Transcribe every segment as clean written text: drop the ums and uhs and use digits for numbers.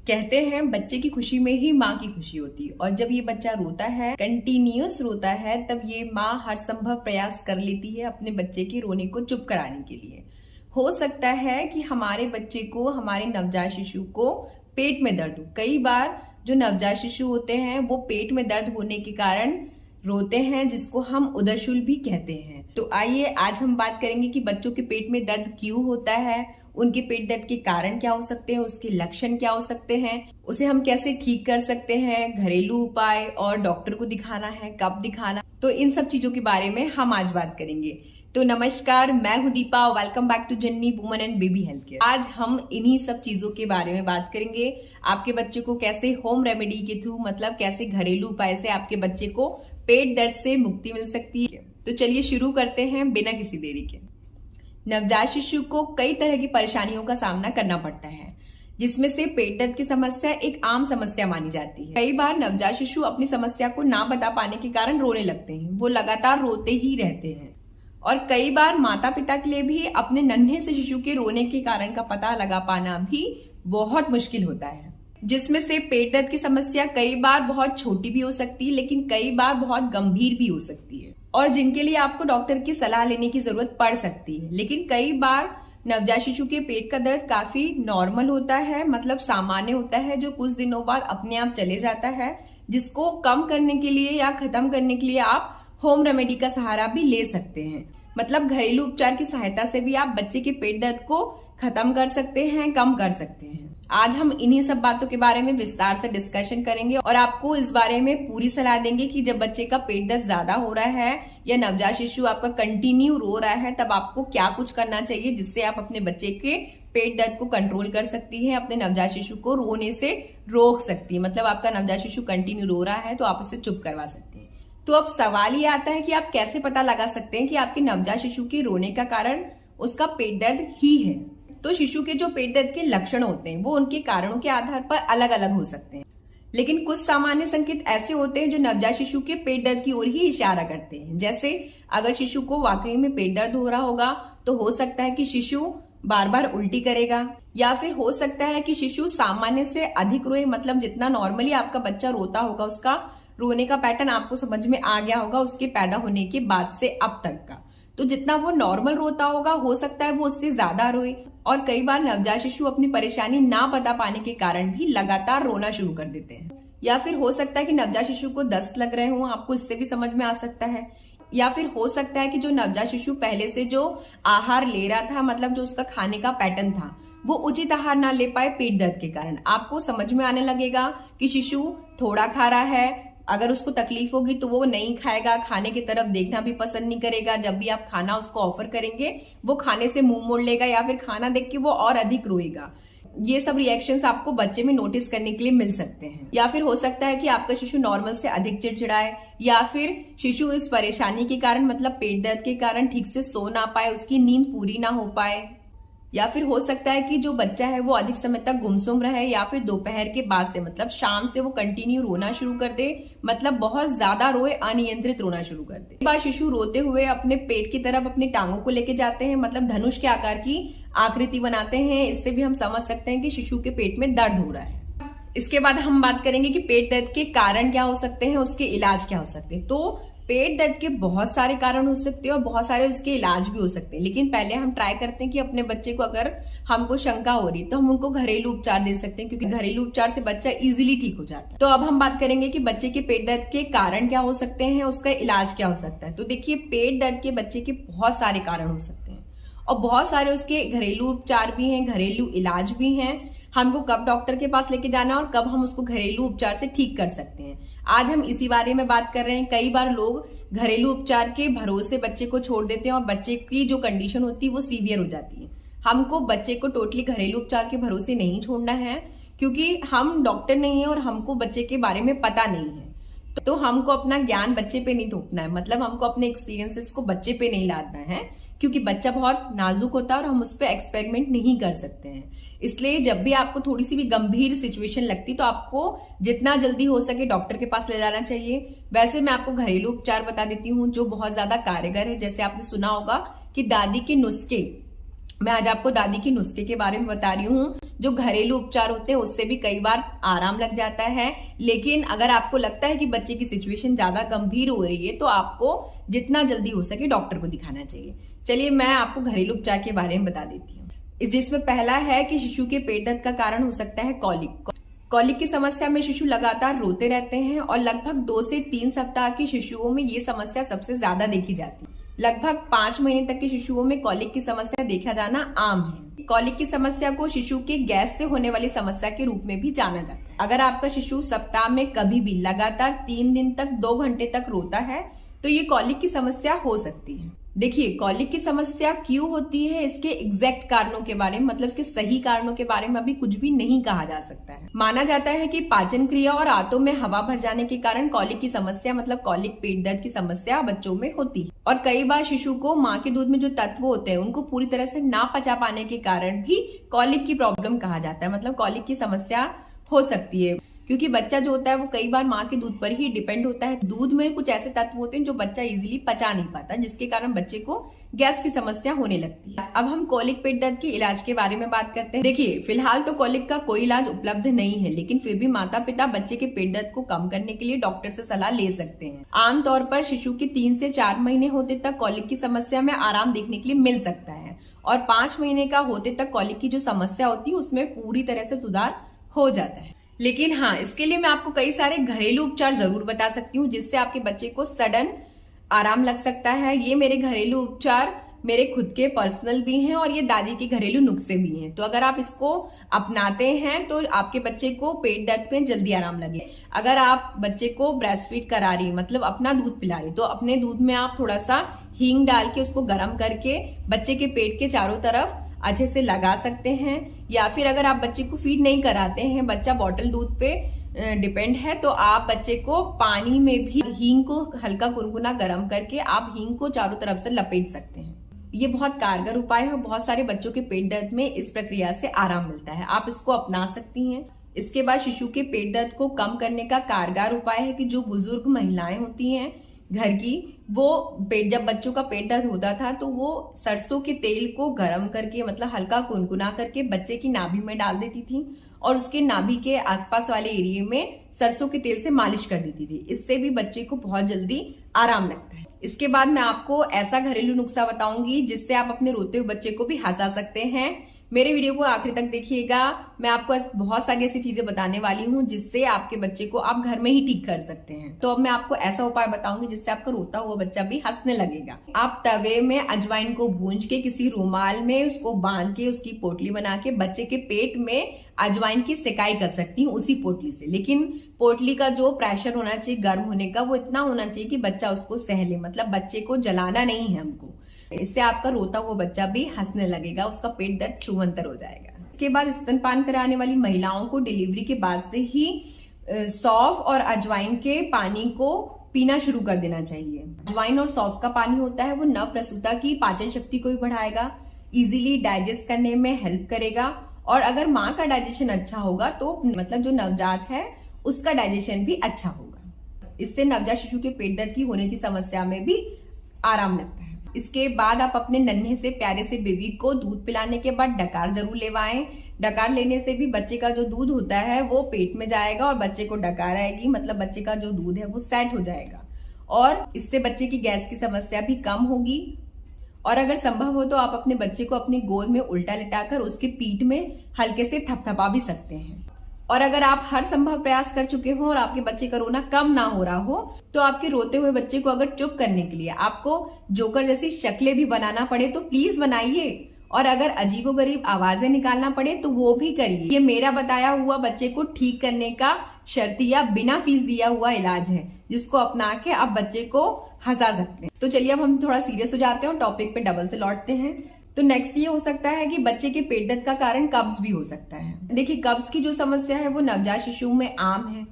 कहते हैं बच्चे की खुशी में ही माँ की खुशी होती है, और जब ये बच्चा रोता है, कंटिन्यूअस रोता है, तब ये माँ हर संभव प्रयास कर लेती है अपने बच्चे के रोने को चुप कराने के लिए। हो सकता है कि हमारे बच्चे को, हमारे नवजात शिशु को पेट में दर्द हो। कई बार जो नवजात शिशु होते हैं वो पेट में दर्द होने के कारण रोते हैं, जिसको हम उदरशूल भी कहते हैं। तो आइए आज हम बात करेंगे कि बच्चों के पेट में दर्द क्यों होता है, उनके पेट दर्द के कारण क्या हो सकते हैं, उसके लक्षण क्या हो सकते हैं, उसे हम कैसे ठीक कर सकते हैं, घरेलू उपाय, और डॉक्टर को दिखाना है, कब दिखाना, तो इन सब चीजों के बारे में हम आज बात करेंगे। तो नमस्कार, मैं हूं दीपा, वेलकम बैक टू जन्नी woman and baby health care. आज हम इन्हीं सब चीजों के बारे में बात करेंगे। आपके बच्चे को कैसे होम रेमेडी के थ्रू, मतलब कैसे घरेलू उपाय से आपके बच्चे को पेट दर्द से मुक्ति मिल सकती है। तो चलिए शुरू करते हैं बिना किसी देरी के। नवजात शिशु को कई तरह की परेशानियों का सामना करना पड़ता है, जिसमें से पेट दर्द की समस्या एक आम समस्या मानी जाती है। कई बार नवजात शिशु अपनी समस्या को ना बता पाने के कारण रोने लगते हैं, वो लगातार रोते ही रहते हैं। और कई बार माता पिता के लिए भी अपने नन्हे से शिशु के रोने के कारण का पता लगा पाना भी बहुत मुश्किल होता है, जिसमें से पेट दर्द की समस्या कई बार बहुत छोटी भी हो सकती है, लेकिन कई बार बहुत गंभीर भी हो सकती है, और जिनके लिए आपको डॉक्टर की सलाह लेने की जरूरत पड़ सकती है। लेकिन कई बार नवजात शिशु के पेट का दर्द काफी नॉर्मल होता है, मतलब सामान्य होता है, जो कुछ दिनों बाद अपने आप चले जाता है, जिसको कम करने के लिए या खत्म करने के लिए आप होम रेमेडी का सहारा भी ले सकते हैं। मतलब घरेलू उपचार की सहायता से भी आप बच्चे के पेट दर्द को खत्म कर सकते हैं, कम कर सकते हैं। आज हम इन्हीं सब बातों के बारे में विस्तार से डिस्कशन करेंगे और आपको इस बारे में पूरी सलाह देंगे कि जब बच्चे का पेट दर्द ज्यादा हो रहा है या नवजात शिशु आपका कंटिन्यू रो रहा है, तब आपको क्या कुछ करना चाहिए जिससे आप अपने बच्चे के पेट दर्द को कंट्रोल कर सकती है, अपने नवजात शिशु को रोने से रोक सकती है। मतलब आपका नवजात शिशु कंटिन्यू रो रहा है तो आप उसे चुप करवा सकते हैं। तो अब सवाल ये आता है कि आप कैसे पता लगा सकते हैं कि आपके नवजात शिशु के रोने का कारण उसका पेट दर्द ही है। तो शिशु के जो पेट दर्द के लक्षण होते हैं वो उनके कारणों के आधार पर अलग अलग हो सकते हैं, लेकिन कुछ सामान्य संकेत ऐसे होते हैं जो नवजात शिशु के पेट दर्द की ओर ही इशारा करते हैं। जैसे अगर शिशु को वाकई में पेट दर्द हो रहा होगा तो हो सकता है कि शिशु बार बार उल्टी करेगा, या फिर हो सकता है कि शिशु सामान्य से अधिक रोए। मतलब जितना नॉर्मली आपका बच्चा रोता होगा, उसका रोने का पैटर्न आपको समझ में आ गया होगा उसके पैदा होने के बाद से अब तक का, तो जितना वो नॉर्मल रोता होगा हो सकता है वो उससे ज्यादा रोए। और कई बार नवजात शिशु अपनी परेशानी ना बता पाने के कारण भी लगातार रोना शुरू कर देते हैं। या फिर हो सकता है कि नवजात शिशु को दस्त लग रहे हों, आपको इससे भी समझ में आ सकता है। या फिर हो सकता है कि जो नवजात शिशु पहले से जो आहार ले रहा था, मतलब जो उसका खाने का पैटर्न था, वो उचित आहार ना ले पाए पेट दर्द के कारण। आपको समझ में आने लगेगा कि शिशु थोड़ा खा रहा है, अगर उसको तकलीफ होगी तो वो नहीं खाएगा, खाने की तरफ देखना भी पसंद नहीं करेगा। जब भी आप खाना उसको ऑफर करेंगे वो खाने से मुंह मोड़ लेगा, या फिर खाना देख के वो और अधिक रोएगा। ये सब रिएक्शंस आपको बच्चे में नोटिस करने के लिए मिल सकते हैं। या फिर हो सकता है कि आपका शिशु नॉर्मल से अधिक चिड़चिड़ाए, या फिर शिशु इस परेशानी के कारण, मतलब पेट दर्द के कारण ठीक से सो ना पाए, उसकी नींद पूरी ना हो पाए। या फिर हो सकता है कि जो बच्चा है वो अधिक समय तक गुमसुम रहे, या फिर दोपहर के बाद से, मतलब शाम से वो कंटिन्यू रोना शुरू कर दे, मतलब बहुत ज्यादा रोए, अनियंत्रित रोना शुरू कर दे। एक बार शिशु रोते हुए अपने पेट की तरफ अपनी टांगों को लेके जाते हैं, मतलब धनुष के आकार की आकृति बनाते हैं। इससे भी हम समझ सकते हैं कि शिशु के पेट में दर्द हो रहा है। इसके बाद हम बात करेंगे कि पेट दर्द के कारण क्या हो सकते हैं, उसके इलाज क्या हो सकते हैं। तो पेट दर्द के बहुत सारे कारण हो सकते हैं और बहुत सारे उसके इलाज भी हो सकते हैं, लेकिन पहले हम ट्राई करते हैं कि अपने बच्चे को, अगर हमको शंका हो रही है तो हम उनको घरेलू उपचार दे सकते हैं, क्योंकि घरेलू उपचार से बच्चा इजीली ठीक हो जाता है। तो अब हम बात करेंगे कि बच्चे के पेट दर्द के कारण क्या हो सकते हैं, उसका इलाज क्या हो सकता है। तो देखिए, पेट दर्द के बच्चे के बहुत सारे कारण हो सकते हैं और बहुत सारे उसके घरेलू उपचार भी हैं, घरेलू इलाज भी हैं। हमको कब डॉक्टर के पास लेके जाना और कब हम उसको घरेलू उपचार से ठीक कर सकते हैं, आज हम इसी बारे में बात कर रहे हैं। कई बार लोग घरेलू उपचार के भरोसे बच्चे को छोड़ देते हैं और बच्चे की जो कंडीशन होती है वो सीवियर हो जाती है। हमको बच्चे को टोटली घरेलू उपचार के भरोसे नहीं छोड़ना है, क्योंकि हम डॉक्टर नहीं है और हमको बच्चे के बारे में पता नहीं है। तो हमको अपना ज्ञान बच्चे पे नहीं थोपना है, मतलब हमको अपने एक्सपीरियंसेस को बच्चे पे नहीं लादना है, क्योंकि बच्चा बहुत नाजुक होता है और हम उस पर एक्सपेरिमेंट नहीं कर सकते हैं। इसलिए जब भी आपको थोड़ी सी भी गंभीर सिचुएशन लगती तो आपको जितना जल्दी हो सके डॉक्टर के पास ले जाना चाहिए। वैसे मैं आपको घरेलू उपचार बता देती हूँ जो बहुत ज्यादा कारगर है। जैसे आपने सुना होगा कि दादी के नुस्खे, मैं आज आपको दादी के नुस्खे के बारे में बता रही हूँ। जो घरेलू उपचार होते हैं उससे भी कई बार आराम लग जाता है, लेकिन अगर आपको लगता है कि बच्चे की सिचुएशन ज्यादा गंभीर हो रही है तो आपको जितना जल्दी हो सके डॉक्टर को दिखाना चाहिए। चलिए मैं आपको घरेलू उपचार के बारे में बता देती हूँ। जिसमें पहला है कि शिशु के पेट दर्द का कारण हो सकता है कॉलिक। कॉलिक की समस्या में शिशु लगातार रोते रहते हैं और लगभग 2 से 3 सप्ताह की शिशुओं में ये समस्या सबसे ज्यादा देखी जाती है। लगभग 5 महीने तक के शिशुओं में कॉलिक की समस्या देखा जाना आम है। कॉलिक की समस्या को शिशु के गैस से होने वाली समस्या के रूप में भी जाना जाता है। अगर आपका शिशु सप्ताह में कभी भी लगातार 3 दिन तक 2 घंटे तक रोता है तो ये कॉलिक की समस्या हो सकती है। देखिए, कॉलिक की समस्या क्यों होती है, इसके एग्जैक्ट कारणों के बारे में, मतलब इसके सही कारणों के बारे में अभी कुछ भी नहीं कहा जा सकता है। माना जाता है कि पाचन क्रिया और आंतों में हवा भर जाने के कारण कॉलिक की समस्या, मतलब कॉलिक पेट दर्द की समस्या बच्चों में होती है। और कई बार शिशु को माँ के दूध में जो तत्व होते हैं उनको पूरी तरह से ना पचा पाने के कारण भी कॉलिक की प्रॉब्लम कहा जाता है, मतलब कॉलिक की समस्या हो सकती है। क्योंकि बच्चा जो होता है वो कई बार माँ के दूध पर ही डिपेंड होता है। दूध में कुछ ऐसे तत्व होते हैं जो बच्चा इजीली पचा नहीं पाता, जिसके कारण बच्चे को गैस की समस्या होने लगती है। अब हम कॉलिक पेट दर्द के इलाज के बारे में बात करते हैं। देखिए, फिलहाल तो कॉलिक का कोई इलाज उपलब्ध नहीं है, लेकिन फिर भी माता पिता बच्चे के पेट दर्द को कम करने के लिए डॉक्टर से सलाह ले सकते हैं। आमतौर पर शिशु के 3 से 4 महीने होते तक कॉलिक की समस्या में आराम देखने के लिए मिल सकता है और 5 महीने का होते तक कॉलिक की जो समस्या होती है उसमें पूरी तरह से सुधार हो जाता है। लेकिन हाँ, इसके लिए मैं आपको कई सारे घरेलू उपचार जरूर बता सकती हूँ जिससे आपके बच्चे को सडन आराम लग सकता है। ये मेरे घरेलू उपचार मेरे खुद के पर्सनल भी हैं और ये दादी के घरेलू नुस्खे भी हैं। तो अगर आप इसको अपनाते हैं तो आपके बच्चे को पेट दर्द में जल्दी आराम लगे। अगर आप बच्चे को ब्रेस्ट फीड करा रही, मतलब अपना दूध पिला रही, तो अपने दूध में आप थोड़ा सा हींग डाल के उसको गर्म करके बच्चे के पेट के चारों तरफ अच्छे से लगा सकते हैं। या फिर अगर आप बच्चे को फीड नहीं कराते हैं, बच्चा बॉटल दूध पे डिपेंड है, तो आप बच्चे को पानी में भी हींग को हल्का गुनगुना गर्म करके आप हींग को चारों तरफ से लपेट सकते हैं। ये बहुत कारगर उपाय है। बहुत सारे बच्चों के पेट दर्द में इस प्रक्रिया से आराम मिलता है, आप इसको अपना सकती हैं। इसके बाद शिशु के पेट दर्द को कम करने का कारगर उपाय है कि जो बुजुर्ग महिलाएं होती हैं घर की, वो जब बच्चों का पेट दर्द होता था तो वो सरसों के तेल को गर्म करके, मतलब हल्का गुनगुना करके बच्चे की नाभि में डाल देती थी और उसके नाभि के आसपास वाले एरिया में सरसों के तेल से मालिश कर देती थी। इससे भी बच्चे को बहुत जल्दी आराम लगता है। इसके बाद मैं आपको ऐसा घरेलू नुस्खा बताऊंगी जिससे आप अपने रोते हुए बच्चे को भी हंसा सकते हैं। मेरे वीडियो को आखिर तक देखिएगा। मैं आपको बहुत सारी ऐसी चीजें बताने वाली हूँ जिससे आपके बच्चे को आप घर में ही ठीक कर सकते हैं। तो अब मैं आपको ऐसा उपाय बताऊंगी जिससे आपका रोता हुआ बच्चा भी हंसने लगेगा। आप तवे में अजवाइन को भूंज के किसी रुमाल में उसको बांध के उसकी पोटली बना के बच्चे के पेट में अजवाइन की सिकाई कर सकती हूँ उसी पोटली से। लेकिन पोटली का जो प्रेशर होना चाहिए गर्म होने का, वो इतना होना चाहिए कि बच्चा उसको सह ले, मतलब बच्चे को जलाना नहीं है हमको। इससे आपका रोता हुआ बच्चा भी हंसने लगेगा, उसका पेट दर्द छूमंतर हो जाएगा। इसके बाद स्तनपान कराने वाली महिलाओं को डिलीवरी के बाद से ही सौंफ और अजवाइन के पानी को पीना शुरू कर देना चाहिए। अजवाइन और सौंफ का पानी होता है वो नव प्रसूता की पाचन शक्ति को भी बढ़ाएगा, इजीली डाइजेस्ट करने में हेल्प करेगा और अगर माँ का डाइजेशन अच्छा होगा तो मतलब जो नवजात है उसका डाइजेशन भी अच्छा होगा। इससे नवजात शिशु के पेट दर्द की होने की समस्या में भी आराम लगता है। इसके बाद आप अपने नन्हे से प्यारे से बेबी को दूध पिलाने के बाद डकार जरूर लेवाएं। डकार लेने से भी बच्चे का जो दूध होता है वो पेट में जाएगा और बच्चे को डकार आएगी, मतलब बच्चे का जो दूध है वो सेट हो जाएगा और इससे बच्चे की गैस की समस्या भी कम होगी। और अगर संभव हो तो आप अपने बच्चे को अपनी गोद में उल्टा लिटाकर उसके पीठ में हल्के से थपथपा भी सकते हैं। और अगर आप हर संभव प्रयास कर चुके हो और आपके बच्चे का रोना कम ना हो रहा हो तो आपके रोते हुए बच्चे को अगर चुप करने के लिए आपको जोकर जैसी शक्लें भी बनाना पड़े तो प्लीज बनाइए। और अगर अजीबोगरीब आवाजें निकालना पड़े तो वो भी करिए। ये मेरा बताया हुआ बच्चे को ठीक करने का शर्तिया बिना फीस दिया हुआ इलाज है जिसको अपना के आप बच्चे को हंसा सकते हैं। तो चलिए अब हम थोड़ा सीरियस हो जाते हैं और टॉपिक पे डबल से लौटते हैं। तो नेक्स्ट ये हो सकता है कि बच्चे के पेट दर्द का कारण कब्ज भी हो सकता है। देखिए, कब्ज की जो समस्या है वो नवजात शिशुओं में आम है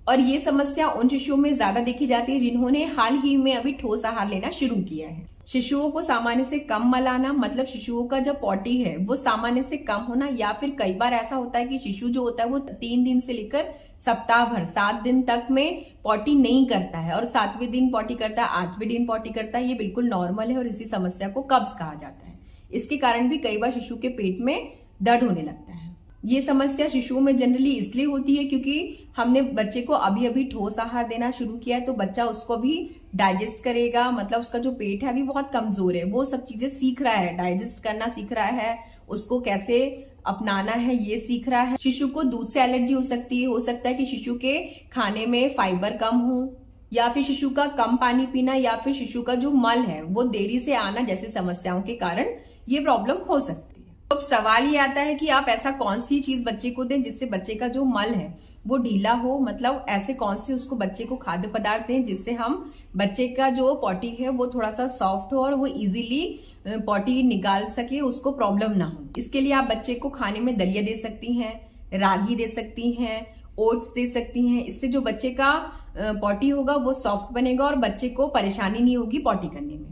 और ये समस्या उन शिशुओं में ज्यादा देखी जाती है जिन्होंने हाल ही में अभी ठोस आहार लेना शुरू किया है। शिशुओं को सामान्य से कम मलाना, मतलब शिशुओं का जो पॉटी है वो सामान्य से कम होना, या फिर कई बार ऐसा होता है कि शिशु जो होता है वो 3 दिन से लेकर सप्ताह भर 7 दिन तक में पॉटी नहीं करता है और 7वें दिन पॉटी करता है, 8वें दिन पॉटी करता है। ये बिल्कुल नॉर्मल है और इसी समस्या को कब्ज कहा जाता है। इसके कारण भी कई बार शिशु के पेट में दर्द होने लगता है। ये समस्या शिशुओं में जनरली इसलिए होती है क्योंकि हमने बच्चे को अभी अभी ठोस आहार देना शुरू किया है, तो बच्चा उसको भी डाइजेस्ट करेगा, मतलब उसका जो पेट है अभी बहुत कमजोर है, वो सब चीजें सीख रहा है, डाइजेस्ट करना सीख रहा है, उसको कैसे अपनाना है ये सीख रहा है। शिशु को दूध से एलर्जी हो सकती है, हो सकता है कि शिशु के खाने में फाइबर कम हो, या फिर शिशु का कम पानी पीना, या फिर शिशु का जो मल है वो देरी से आना जैसी समस्याओं के कारण ये प्रॉब्लम हो सकती है। तो अब सवाल ये आता है कि आप ऐसा कौन सी चीज बच्चे को दें जिससे बच्चे का जो मल है वो ढीला हो, मतलब ऐसे कौन से उसको बच्चे को खाद्य पदार्थ दें जिससे हम बच्चे का जो पॉटी है वो थोड़ा सा सॉफ्ट हो और वो इजीली पॉटी निकाल सके, उसको प्रॉब्लम ना हो। इसके लिए आप बच्चे को खाने में दलिया दे सकती हैं, रागी दे सकती हैं, ओट्स दे सकती हैं। इससे जो बच्चे का पॉटी होगा वो सॉफ्ट बनेगा और बच्चे को परेशानी नहीं होगी पॉटी करने में।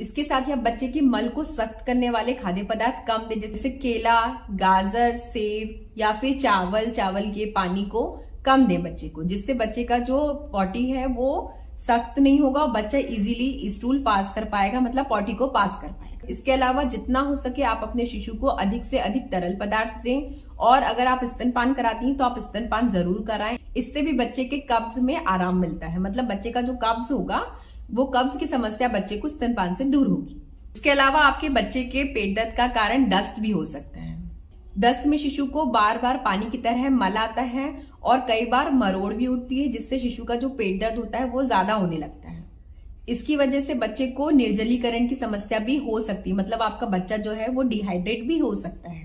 इसके साथ ही आप बच्चे के मल को सख्त करने वाले खाद्य पदार्थ कम दें, जैसे केला, गाजर, सेब या फिर चावल के पानी को कम दें बच्चे को, जिससे बच्चे का जो पॉटी है वो सख्त नहीं होगा और बच्चा इजीली स्टूल पास कर पाएगा, मतलब पॉटी को पास कर पाएगा। इसके अलावा जितना हो सके आप अपने शिशु को अधिक से अधिक तरल पदार्थ दें, और अगर आप स्तनपान कराती हैं तो आप स्तनपान जरूर कराएं। इससे भी बच्चे के कब्ज में आराम मिलता है, मतलब बच्चे का जो कब्ज होगा वो कब्ज की समस्या बच्चे को स्तनपान से दूर होगी। इसके अलावा आपके बच्चे के पेट दर्द का कारण दस्त भी हो सकता है। दस्त में शिशु को बार बार पानी की तरह मल आता है और कई बार मरोड़ भी उठती है, जिससे शिशु का जो पेट दर्द होता है वो ज्यादा होने लगता है। इसकी वजह से बच्चे को निर्जलीकरण की समस्या भी हो सकती है, मतलब आपका बच्चा जो है वो डिहाइड्रेट भी हो सकता है।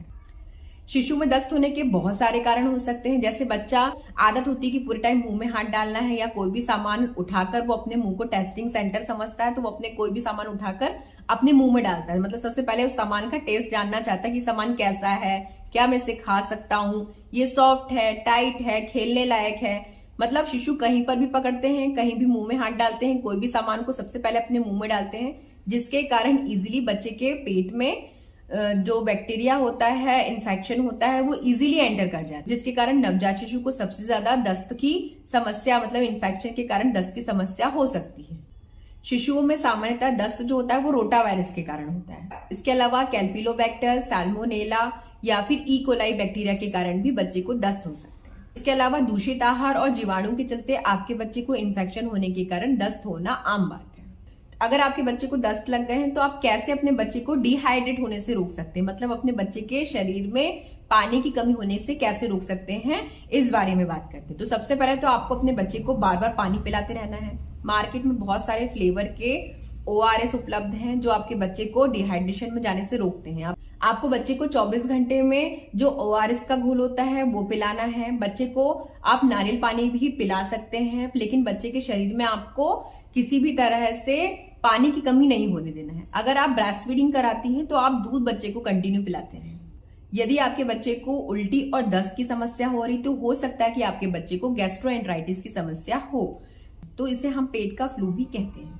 शिशु में दस्त होने के बहुत सारे कारण हो सकते हैं, जैसे बच्चा आदत होती है कि पूरे टाइम मुंह में हाथ डालना है, या कोई भी सामान उठाकर वो अपने मुंह को टेस्टिंग सेंटर समझता है, तो वो अपने कोई भी सामान उठाकर अपने मुंह में डालता है, मतलब सबसे पहले उस सामान का टेस्ट जानना चाहता है कि सामान कैसा है, क्या मैं इसे खा सकता हूँ, ये सॉफ्ट है, टाइट है, खेलने लायक है। मतलब शिशु कहीं पर भी पकड़ते हैं, कहीं भी मुंह में हाथ डालते हैं, कोई भी सामान को सबसे पहले अपने मुंह में डालते हैं, जिसके कारण इजिली बच्चे के पेट में जो बैक्टीरिया होता है, इन्फेक्शन होता है, वो इजीली एंटर कर जाता है, जिसके कारण नवजात शिशु को सबसे ज्यादा दस्त की समस्या, मतलब इन्फेक्शन के कारण दस्त की समस्या हो सकती है। शिशुओं में सामान्यतः दस्त जो होता है वो रोटा वायरस के कारण होता है। इसके अलावा कैल्पिलोबैक्टर, साल्मोनेला या फिर ई कोलाई बैक्टीरिया के कारण भी बच्चे को दस्त हो सकता है। इसके अलावा दूषित आहार और जीवाणु के चलते आपके बच्चे को इन्फेक्शन होने के कारण दस्त होना आम बात है। अगर आपके बच्चे को दस्त लग गए हैं तो आप कैसे अपने बच्चे को डिहाइड्रेट होने से रोक सकते हैं, मतलब अपने बच्चे के शरीर में पानी की कमी होने से कैसे रोक सकते हैं, इस बारे में बात करते हैं। तो सबसे पहले तो आपको अपने बच्चे को बार बार पानी पिलाते रहना है। मार्केट में बहुत सारे फ्लेवर के ORS उपलब्ध हैं जो आपके बच्चे को डिहाइड्रेशन में जाने से रोकते हैं। आपको बच्चे को 24 घंटे में जो ORS का घोल होता है वो पिलाना है। बच्चे को आप नारियल पानी भी पिला सकते हैं, लेकिन बच्चे के शरीर में आपको किसी भी तरह से पानी की कमी नहीं होने देना है। अगर आप ब्रेस्ट फीडिंग कराती हैं तो आप दूध बच्चे को कंटिन्यू पिलाते हैं। यदि आपके बच्चे को उल्टी और दस्त की समस्या हो रही तो हो सकता है कि आपके बच्चे को गैस्ट्रोएंटेराइटिस की समस्या हो, तो इसे हम पेट का फ्लू भी कहते हैं।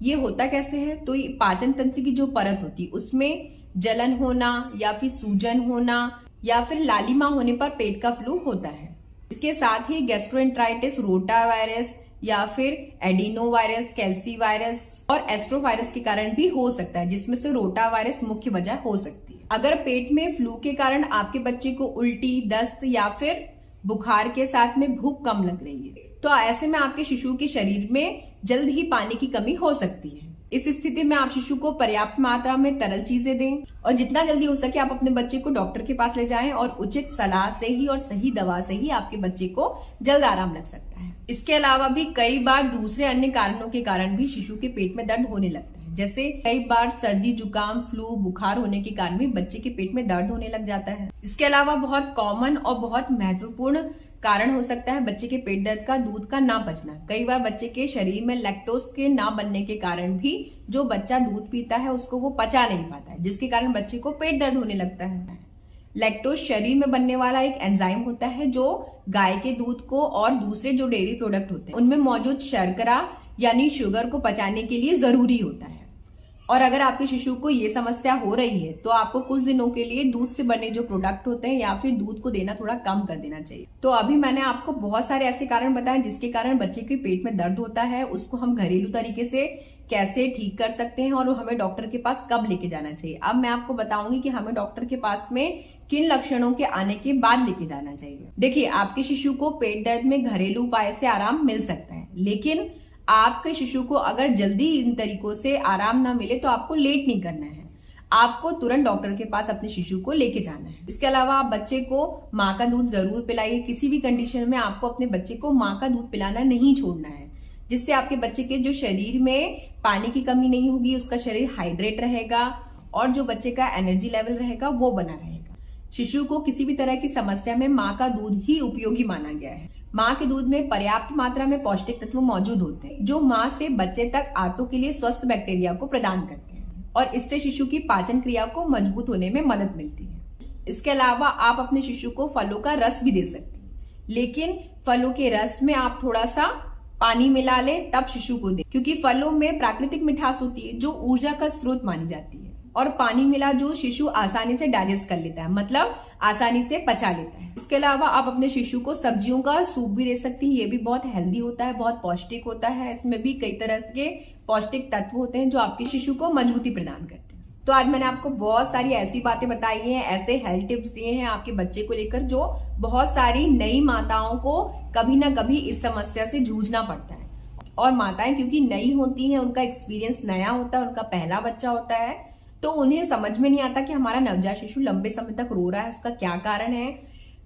ये होता कैसे है, तो ये पाचन तंत्र की जो परत होती है उसमें जलन होना या फिर सूजन होना या फिर लालिमा होने पर पेट का फ्लू होता है। इसके साथ ही गैस्ट्रोएंटेराइटिस रोटा वायरस या फिर एडिनो वायरस, कैल्सी वायरस और एस्ट्रोवायरस के कारण भी हो सकता है, जिसमें से रोटा वायरस मुख्य वजह हो सकती है। अगर पेट में फ्लू के कारण आपके बच्चे को उल्टी, दस्त या फिर बुखार के साथ में भूख कम लग रही है तो ऐसे में आपके शिशु के शरीर में जल्द ही पानी की कमी हो सकती है। इस स्थिति में आप शिशु को पर्याप्त मात्रा में तरल चीजें दें और जितना जल्दी हो सके आप अपने बच्चे को डॉक्टर के पास ले जाएं और उचित सलाह से ही और सही दवा से ही आपके बच्चे को जल्द आराम लग सकता है। इसके अलावा भी कई बार दूसरे अन्य कारणों के कारण भी शिशु के पेट में दर्द होने लगता है, जैसे कई बार सर्दी, जुकाम, फ्लू, बुखार होने के कारण भी बच्चे के पेट में दर्द होने लग जाता है। इसके अलावा बहुत कॉमन और बहुत महत्वपूर्ण कारण हो सकता है बच्चे के पेट दर्द का दूध का ना पचना। कई बार बच्चे के शरीर में लैक्टोज के ना बनने के कारण भी जो बच्चा दूध पीता है उसको वो पचा नहीं पाता है, जिसके कारण बच्चे को पेट दर्द होने लगता है। लैक्टोज शरीर में बनने वाला एक एंजाइम होता है जो गाय के दूध को और दूसरे जो डेयरी प्रोडक्ट होते हैं उनमें मौजूद शर्करा यानी शुगर को पचाने के लिए जरूरी होता है। और अगर आपके शिशु को ये समस्या हो रही है तो आपको कुछ दिनों के लिए दूध से बने जो प्रोडक्ट होते हैं या फिर दूध को देना थोड़ा कम कर देना चाहिए। तो अभी मैंने आपको बहुत सारे ऐसे कारण बताए जिसके कारण बच्चे के पेट में दर्द होता है, उसको हम घरेलू तरीके से कैसे ठीक कर सकते हैं और हमें डॉक्टर के पास कब लेके जाना चाहिए। अब मैं आपको बताऊंगी कि हमें डॉक्टर के पास में किन लक्षणों के आने के बाद लेके जाना चाहिए। देखिए, आपके शिशु को पेट दर्द में घरेलू उपाय से आराम मिल सकता है, लेकिन आपके शिशु को अगर जल्दी इन तरीकों से आराम ना मिले तो आपको लेट नहीं करना है, आपको तुरंत डॉक्टर के पास अपने शिशु को लेके जाना है। इसके अलावा आप बच्चे को माँ का दूध जरूर पिलाइए। किसी भी कंडीशन में आपको अपने बच्चे को माँ का दूध पिलाना नहीं छोड़ना है, जिससे आपके बच्चे के जो शरीर में पानी की कमी नहीं होगी, उसका शरीर हाइड्रेट रहेगा और जो बच्चे का एनर्जी लेवल रहेगा वो बना रहेगा। शिशु को किसी भी तरह की समस्या में माँ का दूध ही उपयोगी माना गया है। माँ के दूध में पर्याप्त मात्रा में पौष्टिक तत्व मौजूद होते हैं जो माँ से बच्चे तक आंतों के लिए स्वस्थ बैक्टीरिया को प्रदान करते हैं और इससे शिशु की पाचन क्रिया को मजबूत होने में मदद मिलती है। इसके अलावा आप अपने शिशु को फलों का रस भी दे सकते हैं, लेकिन फलों के रस में आप थोड़ा सा पानी मिला लें तब शिशु को दें, क्योंकि फलों में प्राकृतिक मिठास होती है जो ऊर्जा का स्रोत मानी जाती है और पानी मिला जो शिशु आसानी से डाइजेस्ट कर लेता है, मतलब आसानी से पचा लेता है। इसके अलावा आप अपने शिशु को सब्जियों का सूप भी दे सकती हैं, ये भी बहुत हेल्दी होता है, बहुत पौष्टिक होता है। इसमें भी कई तरह के पौष्टिक तत्व होते हैं जो आपके शिशु को मजबूती प्रदान करते हैं। तो आज मैंने आपको बहुत सारी ऐसी बातें बताई हैं, ऐसे हेल्थ टिप्स दिए हैं आपके बच्चे को लेकर, जो बहुत सारी नई माताओं को कभी ना कभी इस समस्या से जूझना पड़ता है। और माताएं क्योंकि नई होती हैं, उनका एक्सपीरियंस नया होता है, उनका पहला बच्चा होता है, तो उन्हें समझ में नहीं आता कि हमारा नवजात शिशु लंबे समय तक रो रहा है, उसका क्या कारण है।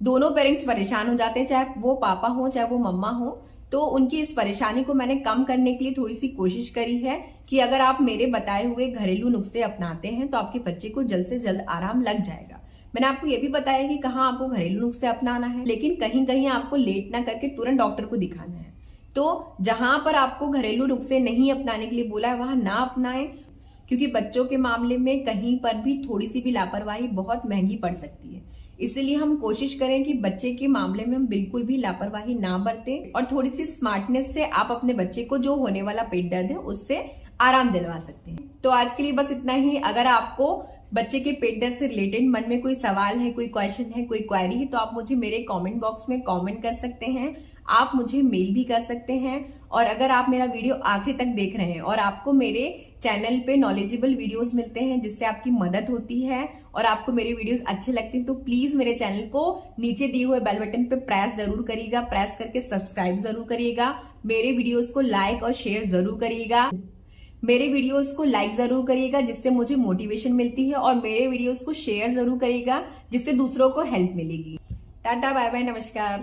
दोनों पेरेंट्स परेशान हो जाते हैं, चाहे वो पापा हो चाहे वो मम्मा हो। तो उनकी इस परेशानी को मैंने कम करने के लिए थोड़ी सी कोशिश करी है कि अगर आप मेरे बताए हुए घरेलू नुस्खे अपनाते हैं तो आपके बच्चे को जल्द से जल्द आराम लग जाएगा। मैंने आपको ये भी बताया कि कहाँ आपको घरेलू नुस्खे अपनाना है, लेकिन कहीं कहीं आपको लेट ना करके तुरंत डॉक्टर को दिखाना है। तो जहां पर आपको घरेलू नुस्खे नहीं अपनाने के लिए बोला है वहां ना अपनाएं, क्योंकि बच्चों के मामले में कहीं पर भी थोड़ी सी भी लापरवाही बहुत महंगी पड़ सकती है। इसलिए हम कोशिश करें कि बच्चे के मामले में हम बिल्कुल भी लापरवाही ना बरतें और थोड़ी सी स्मार्टनेस से आप अपने बच्चे को जो होने वाला पेट दर्द है उससे आराम दिलवा सकते हैं। तो आज के लिए बस इतना ही। अगर आपको बच्चे के पेट दर्द से रिलेटेड मन में कोई सवाल है, कोई क्वेश्चन है, कोई क्वेरी है, तो आप मुझे मेरे कमेंट बॉक्स में कमेंट कर सकते हैं, आप मुझे मेल भी कर सकते हैं। और अगर आप मेरा वीडियो आखिर तक देख रहे हैं और आपको मेरे चैनल पे नॉलेजेबल वीडियोस मिलते हैं जिससे आपकी मदद होती है और आपको मेरे वीडियोस अच्छे लगते हैं, तो प्लीज मेरे चैनल को नीचे दिए हुए बेल बटन पे प्रेस जरूर करिएगा, प्रेस करके सब्सक्राइब जरूर करिएगा, मेरे वीडियोस को लाइक और शेयर जरूर करिएगा, मेरे वीडियोस को लाइक जरूर करिएगा जिससे मुझे मोटिवेशन मिलती है, और मेरे वीडियोस को शेयर जरूर करिएगा जिससे दूसरों को हेल्प मिलेगी। टाटा, बाय बाय, नमस्कार।